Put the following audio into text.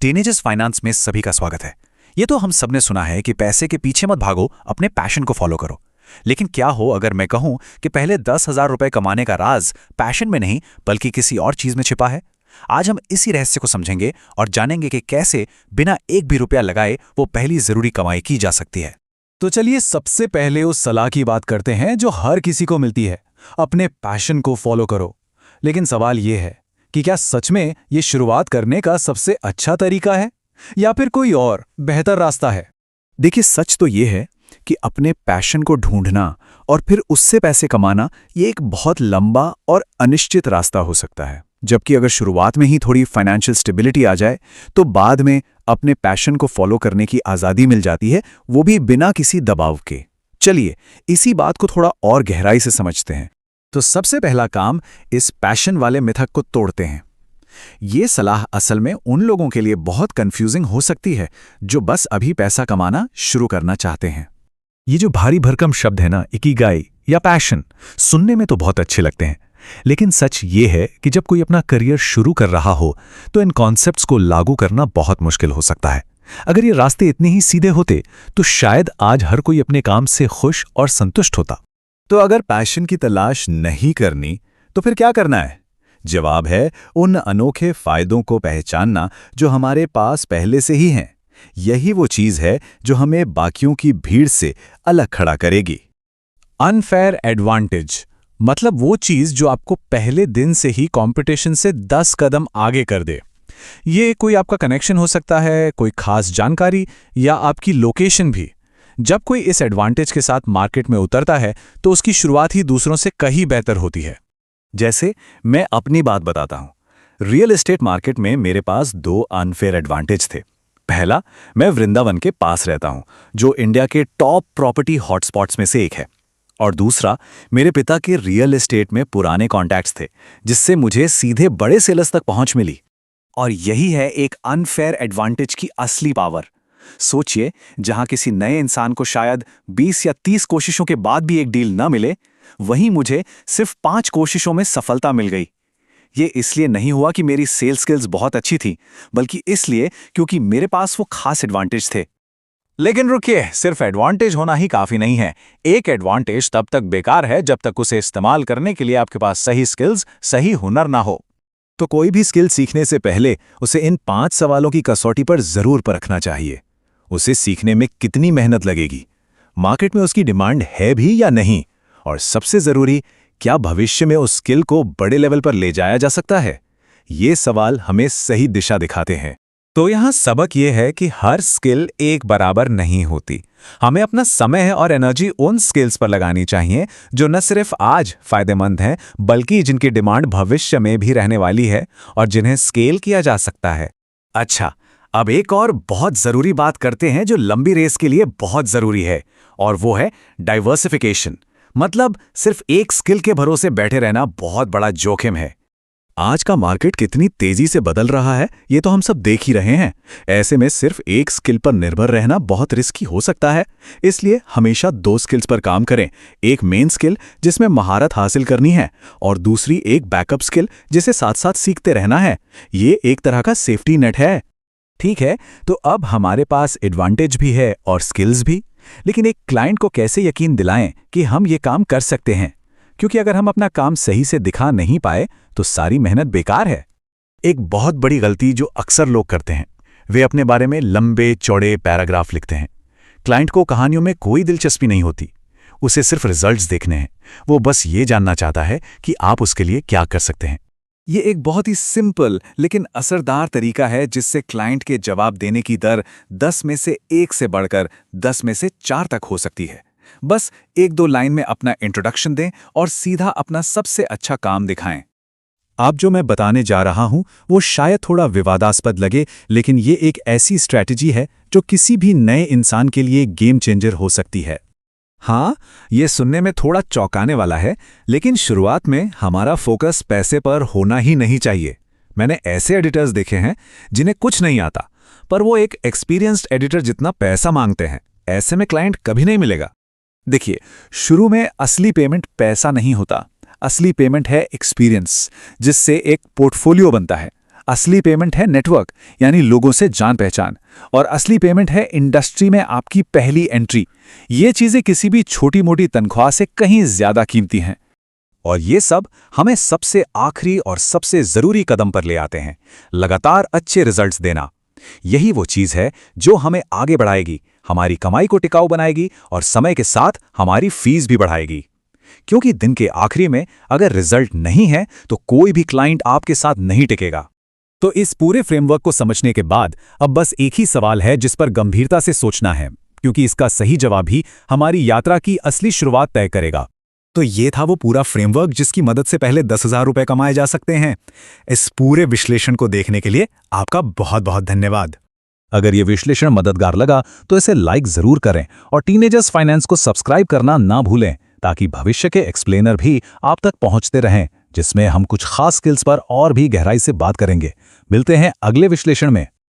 Teenagers finance में सभी का स्वागत है। ये तो हम सबने सुना है कि पैसे के पीछे मत भागो, अपने पैशन को फॉलो करो। लेकिन क्या हो अगर मैं कहूं कि पहले 10,000 रुपए कमाने का राज पैशन में नहीं बल्कि किसी और चीज में छिपा है। आज हम इसी रहस्य को समझेंगे और जानेंगे कि कैसे बिना एक भी रुपया लगाए वो पहली जरूरी कमाई की जा सकती है। तो चलिए सबसे पहले उस सलाह की बात करते हैं जो हर किसी को मिलती है, अपने पैशन को फॉलो करो। लेकिन सवाल ये है कि क्या सच में ये शुरुआत करने का सबसे अच्छा तरीका है या फिर कोई और बेहतर रास्ता है? देखिए, सच तो ये है कि अपने पैशन को ढूंढना और फिर उससे पैसे कमाना ये एक बहुत लंबा और अनिश्चित रास्ता हो सकता है। जबकि अगर शुरुआत में ही थोड़ी फाइनेंशियल स्टेबिलिटी आ जाए तो बाद में अपने पैशन को फॉलो करने की आज़ादी मिल जाती है, वो भी बिना किसी दबाव के। चलिए इसी बात को थोड़ा और गहराई से समझते हैं। तो सबसे पहला काम, इस पैशन वाले मिथक को तोड़ते हैं। ये सलाह असल में उन लोगों के लिए बहुत कंफ्यूजिंग हो सकती है जो बस अभी पैसा कमाना शुरू करना चाहते हैं। ये जो भारी भरकम शब्द है ना, इकिगाई या पैशन, सुनने में तो बहुत अच्छे लगते हैं, लेकिन सच ये है कि जब कोई अपना करियर शुरू कर रहा हो तो इन कॉन्सेप्ट्स को लागू करना बहुत मुश्किल हो सकता है। अगर ये रास्ते इतने ही सीधे होते तो शायद आज हर कोई अपने काम से खुश और संतुष्ट होता। तो अगर पैशन की तलाश नहीं करनी तो फिर क्या करना है? जवाब है उन अनोखे फायदों को पहचानना जो हमारे पास पहले से ही हैं। यही वो चीज है जो हमें बाकियों की भीड़ से अलग खड़ा करेगी। अनफेयर एडवांटेज मतलब वो चीज जो आपको पहले दिन से ही कंपटीशन से 10 कदम आगे कर दे। ये कोई आपका कनेक्शन हो सकता है, कोई खास जानकारी या आपकी लोकेशन भी। जब कोई इस एडवांटेज के साथ मार्केट में उतरता है तो उसकी शुरुआत ही दूसरों से कहीं बेहतर होती है। जैसे मैं अपनी बात बताता हूं। रियल एस्टेट मार्केट में मेरे पास 2 अनफेयर एडवांटेज थे। पहला, मैं वृंदावन के पास रहता हूं, जो इंडिया के टॉप प्रॉपर्टी हॉटस्पॉट्स में से एक है। और दूसरा, मेरे पिता के रियल एस्टेट में पुराने कॉन्टैक्ट्स थे, जिससे मुझे सीधे बड़े सेलर्स तक पहुंच मिली। और यही है एक अनफेयर एडवांटेज की असली पावर। सोचिए, जहां किसी नए इंसान को शायद 20 या 30 कोशिशों के बाद भी एक डील न मिले, वहीं मुझे सिर्फ 5 कोशिशों में सफलता मिल गई। ये इसलिए नहीं हुआ कि मेरी सेल्स स्किल्स बहुत अच्छी थी, बल्कि इसलिए क्योंकि मेरे पास वो खास एडवांटेज थे। लेकिन रुकिए, सिर्फ एडवांटेज होना ही काफी नहीं है। एक एडवांटेज तब तक बेकार है जब तक उसे इस्तेमाल करने के लिए आपके पास सही स्किल्स, सही हुनर ना हो। तो कोई भी स्किल सीखने से पहले उसे इन 5 सवालों की कसौटी पर जरूर परखना चाहिए। उसे सीखने में कितनी मेहनत लगेगी, मार्केट में उसकी डिमांड है भी या नहीं, और सबसे जरूरी, क्या भविष्य में उस स्किल को बड़े लेवल पर ले जाया जा सकता है। ये सवाल हमें सही दिशा दिखाते हैं। तो यहाँ सबक ये है कि हर स्किल एक बराबर नहीं होती। हमें अपना समय और एनर्जी उन स्किल्स पर लगानी चाहिए जो न सिर्फ आज फायदेमंद हैं, बल्कि जिनकी डिमांड भविष्य में भी रहने वाली है और जिन्हें स्केल किया जा सकता है। अच्छा, अब एक और बहुत जरूरी बात करते हैं जो लंबी रेस के लिए बहुत जरूरी है, और वो है डाइवर्सिफिकेशन। मतलब सिर्फ एक स्किल के भरोसे बैठे रहना बहुत बड़ा जोखिम है। आज का मार्केट कितनी तेजी से बदल रहा है, ये तो हम सब देख ही रहे हैं। ऐसे में सिर्फ एक स्किल पर निर्भर रहना बहुत रिस्की हो सकता है। इसलिए हमेशा 2 स्किल्स पर काम करें। एक मेन स्किल जिसमें महारत हासिल करनी है, और दूसरी एक बैकअप स्किल जिसे साथ साथ सीखते रहना है। ये एक तरह का सेफ्टी नेट है। ठीक है, तो अब हमारे पास एडवांटेज भी है और स्किल्स भी। लेकिन एक क्लाइंट को कैसे यकीन दिलाएं कि हम ये काम कर सकते हैं? क्योंकि अगर हम अपना काम सही से दिखा नहीं पाए तो सारी मेहनत बेकार है। एक बहुत बड़ी गलती जो अक्सर लोग करते हैं, वे अपने बारे में लंबे चौड़े पैराग्राफ लिखते हैं। क्लाइंट को कहानियों में कोई दिलचस्पी नहीं होती, उसे सिर्फ रिजल्ट्स देखने हैं। वो बस ये जानना चाहता है कि आप उसके लिए क्या कर सकते हैं। ये एक बहुत ही सिंपल लेकिन असरदार तरीका है जिससे क्लाइंट के जवाब देने की दर 10 में से 1 से बढ़कर 10 में से 4 तक हो सकती है। बस 1-2 लाइन में अपना इंट्रोडक्शन दें और सीधा अपना सबसे अच्छा काम दिखाएं। अब जो मैं बताने जा रहा हूं वो शायद थोड़ा विवादास्पद लगे, लेकिन ये एक ऐसी स्ट्रैटेजी है जो किसी भी नए इंसान के लिए गेम चेंजर हो सकती है। हाँ, ये सुनने में थोड़ा चौंकाने वाला है, लेकिन शुरुआत में हमारा फोकस पैसे पर होना ही नहीं चाहिए। मैंने ऐसे एडिटर्स देखे हैं जिन्हें कुछ नहीं आता, पर वो एक एक्सपीरियंस्ड एडिटर जितना पैसा मांगते हैं। ऐसे में क्लाइंट कभी नहीं मिलेगा। देखिए, शुरू में असली पेमेंट पैसा नहीं होता, असली पेमेंट है एक्सपीरियंस, जिससे एक पोर्टफोलियो बनता है। असली पेमेंट है नेटवर्क, यानी लोगों से जान पहचान, और असली पेमेंट है इंडस्ट्री में आपकी पहली एंट्री। ये चीजें किसी भी छोटी मोटी तनख्वाह से कहीं ज्यादा कीमती हैं। और ये सब हमें सबसे आखिरी और सबसे जरूरी कदम पर ले आते हैं, लगातार अच्छे रिजल्ट्स देना। यही वो चीज है जो हमें आगे बढ़ाएगी, हमारी कमाई को टिकाऊ बनाएगी और समय के साथ हमारी फीस भी बढ़ाएगी। क्योंकि दिन के आखिरी में अगर रिजल्ट नहीं है तो कोई भी क्लाइंट आपके साथ नहीं टिकेगा। तो इस पूरे फ्रेमवर्क को समझने के बाद अब बस एक ही सवाल है जिस पर गंभीरता से सोचना है, क्योंकि इसका सही जवाब ही हमारी यात्रा की असली शुरुआत तय करेगा। तो ये था वो पूरा फ्रेमवर्क जिसकी मदद से पहले 10,000 रुपए कमाए जा सकते हैं। इस पूरे विश्लेषण को देखने के लिए आपका बहुत बहुत धन्यवाद। अगर ये विश्लेषण मददगार लगा तो इसे लाइक जरूर करें और टीनेजर्स फाइनेंस को सब्सक्राइब करना ना भूलें, ताकि भविष्य के एक्सप्लेनर भी आप तक पहुंचते रहें, जिसमें हम कुछ खास स्किल्स पर और भी गहराई से बात करेंगे। मिलते हैं अगले विश्लेषण में।